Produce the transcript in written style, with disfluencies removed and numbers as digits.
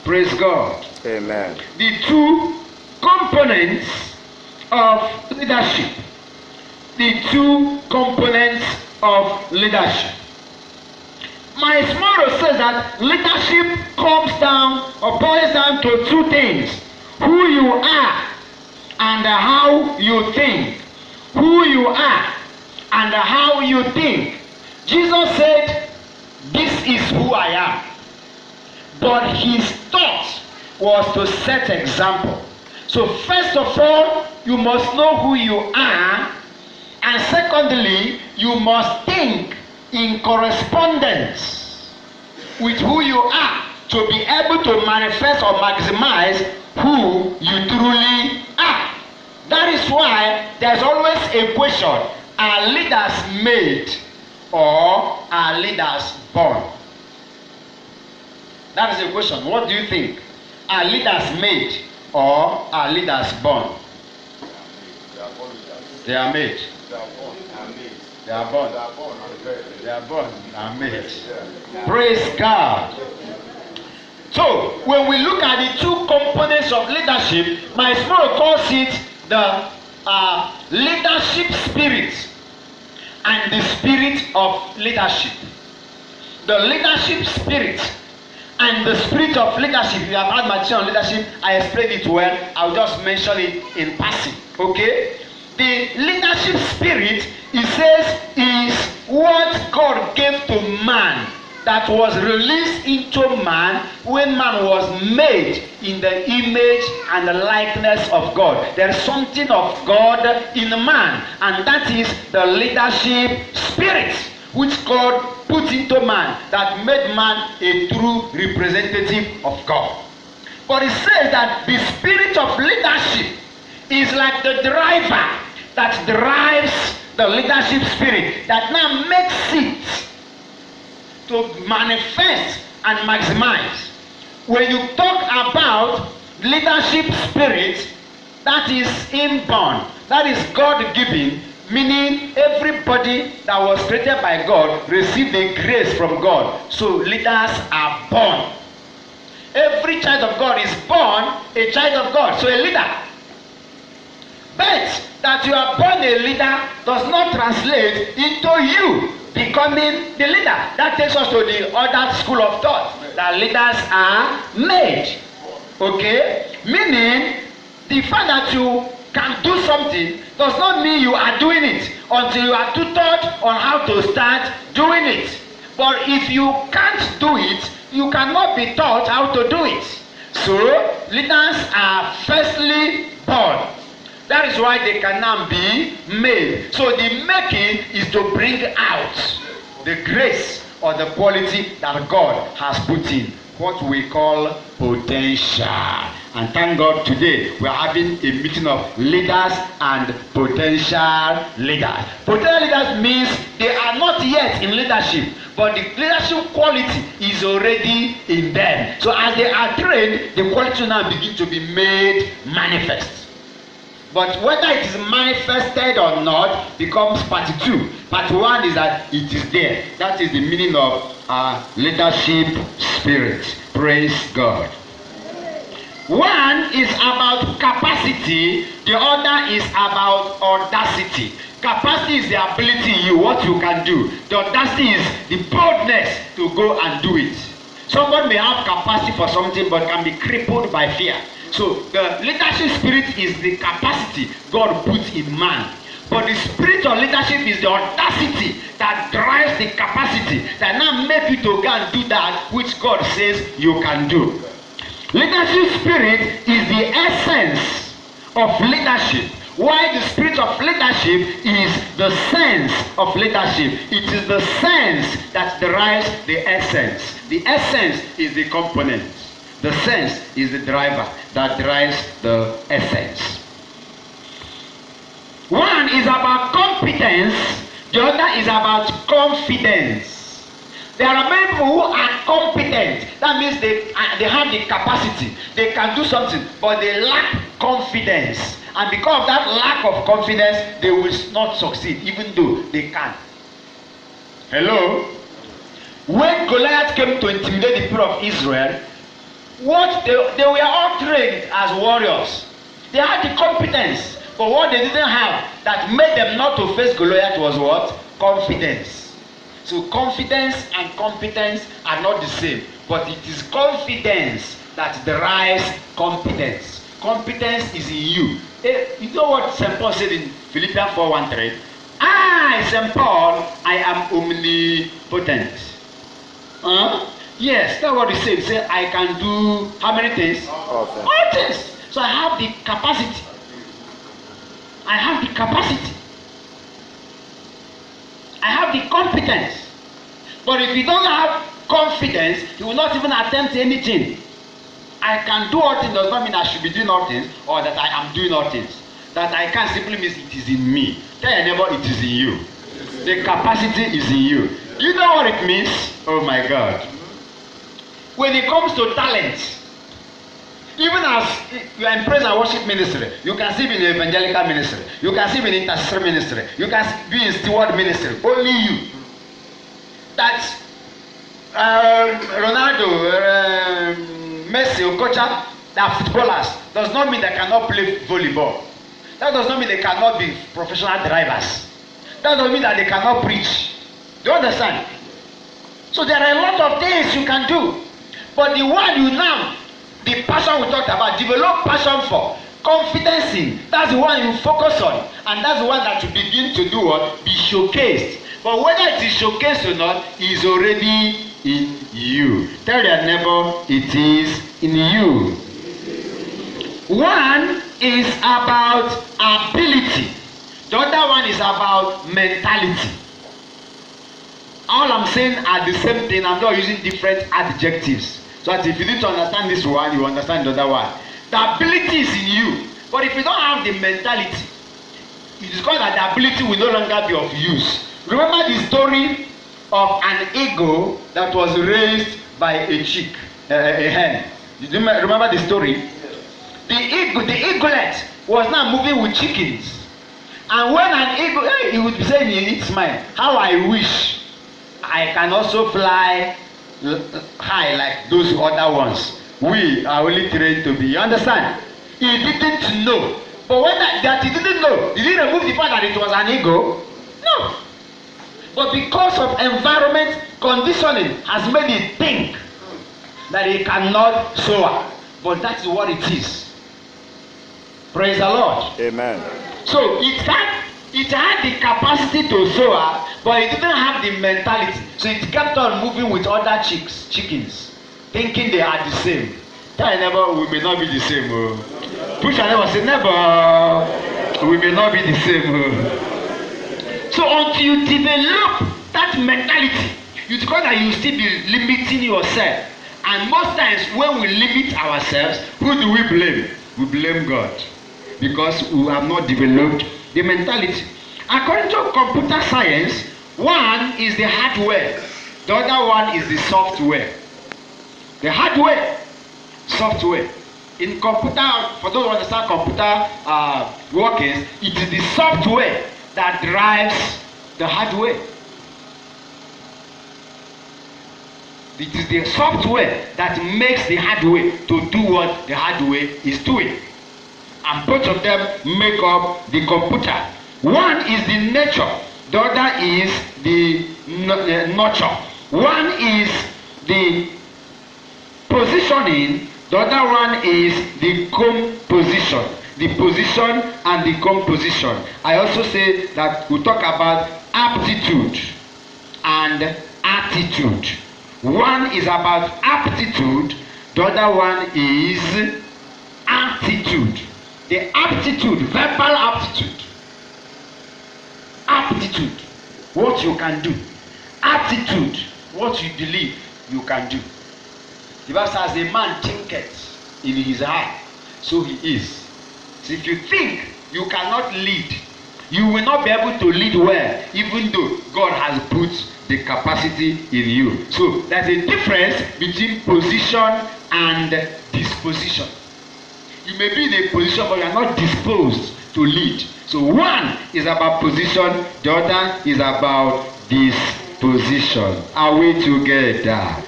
Praise God. Amen. The two components of leadership. The two components of leadership. Myles Munroe says that leadership comes down or boils down to two things: who you are and how you think. Who you are and how you think. Jesus said, "This is who I am." But his thought was to set example. So first of all, you must know who you are, and secondly, you must think in correspondence with who you are to be able to manifest or maximize who you truly are. That is why there's always a question: are leaders made or are leaders born? That is the question. What do you think? Are leaders made or are leaders born? They are made. They are born. They are born and made. Praise God. So, when we look at the two components of leadership, Myles Munroe calls it the leadership spirit and the spirit of leadership. The leadership spirit and the spirit of leadership. If you have had my teaching on leadership, I explained it well. I'll just mention it in passing. Okay? The leadership spirit, he says, is what God gave to man, that was released into man when man was made in the image and the likeness of God. There is something of God in man, and that is the leadership spirit which God put into man, that made man a true representative of God. But it says that the spirit of leadership is like the driver that drives the leadership spirit, that now makes it to manifest and maximize. When you talk about leadership spirit, that is inborn, that is God-given, meaning everybody that was created by God received a grace from God. So leaders are born. Every child of God is born a child of God, so a leader. But that you are born a leader does not translate into you becoming the leader. That takes us to the other school of thought, that leaders are made. Okay? Meaning, the fact that you can do something does not mean you are doing it until you are tutored on how to start doing it. But if you can't do it, you cannot be taught how to do it. So, leaders are firstly born. That is why they can now be made. So the making is to bring out the grace or the quality that God has put in, what we call potential. And thank God today we are having a meeting of leaders and potential leaders. Potential leaders means they are not yet in leadership, but the leadership quality is already in them. So as they are trained, the quality now begin to be made manifest. But whether it is manifested or not becomes part 2. Part 1 is that it is there. That is the meaning of leadership spirit. Praise God. One is about capacity. The other is about audacity. Capacity is the ability in you, what you can do. The audacity is the boldness to go and do it. Someone may have capacity for something but can be crippled by fear. So the leadership spirit is the capacity God puts in man. But the spirit of leadership is the audacity that drives the capacity that now makes you to go and do that which God says you can do. Leadership spirit is the essence of leadership. Why the spirit of leadership is the sense of leadership. It is the sense that drives the essence. The essence is the component. The sense is the driver that drives the essence. One is about competence, the other is about confidence. There are many people who are competent. That means they have the capacity. They can do something, but they lack confidence. And because of that lack of confidence, they will not succeed, even though they can. Hello? When Goliath came to intimidate the people of Israel, They were all trained as warriors. They had the competence, but what they didn't have that made them not to face Goliath was what? Confidence. So confidence and competence are not the same, but it is confidence that derives competence. Competence is in you. You know what St. Paul said in Philippians 4:13? I, St. Paul, I am omnipotent. Yes, that's what he said. He said, I can do how many things? All things. So I have the capacity. I have the capacity. I have the competence. But if you don't have confidence, you will not even attempt anything. I can do all things does not mean I should be doing all things or that I am doing all things. That I can simply means it is in me. Tell your neighbor it is in you. The capacity is in you. Do you know what it means? Oh my God. When it comes to talent, even as you are in praise and worship ministry, you can see in the evangelical ministry, you can see in intercessory ministry, you can be in steward ministry. Only you. That's Ronaldo, Messi, Okocha, they are footballers. Does not mean they cannot play volleyball. That does not mean they cannot be professional drivers. That doesn't mean that they cannot preach. Do you understand? So there are a lot of things you can do. But the one you now, the passion we talked about, develop passion for, confidence in, that's the one you focus on. And that's the one that you begin to do what? Be showcased. But whether it is showcased or not, is already in you. Tell your neighbor, it is in you. One is about ability. The other one is about mentality. All I'm saying are the same thing. I'm not using different adjectives. So that if you need to understand this one, you understand the other one. The ability is in you. But if you don't have the mentality, it is called that the ability will no longer be of use. Remember the story of an eagle that was raised by a chick, a hen. Did you remember the story? The eaglet was now moving with chickens. And when an eagle, he would be saying in its mind, how I wish I can also fly high like those other ones. We are only trained to be. You understand? He didn't know. But when that he didn't know, did he remove the fact that it was an eagle? No. But because of environment conditioning has made it think that he cannot soar. But that's what it is. Praise the Lord. Amen. So it had the capacity to soar, but it didn't have the mentality. So it kept on moving with other chickens, thinking they are the same. Tell your neighbor, we may not be the same. Push your neighbor, say, neighbor, we may not be the same. So until you develop that mentality, you discover that you still be limiting yourself. And most times when we limit ourselves, who do we blame? We blame God. Because we have not developed the mentality. According to computer science, one is the hardware, the other one is the software. The hardware, software. In computer, for those who understand computer workings, it is the software that drives the hardware. It is the software that makes the hardware to do what the hardware is doing. And both of them make up the computer. One is the nature, the other is the nurture. One is the positioning, the other one is the composition. The position and the composition. I also say that we talk about aptitude and attitude. One is about aptitude, the other one is attitude. The aptitude, verbal aptitude. Aptitude, what you can do. Attitude, what you believe you can do. The Bible says, a man thinketh in his heart, so he is. So if you think you cannot lead, you will not be able to lead well, even though God has put the capacity in you. So there's a difference between position and disposition. You may be in a position, but you are not disposed to lead. So one is about position, the other is about disposition. Are we together?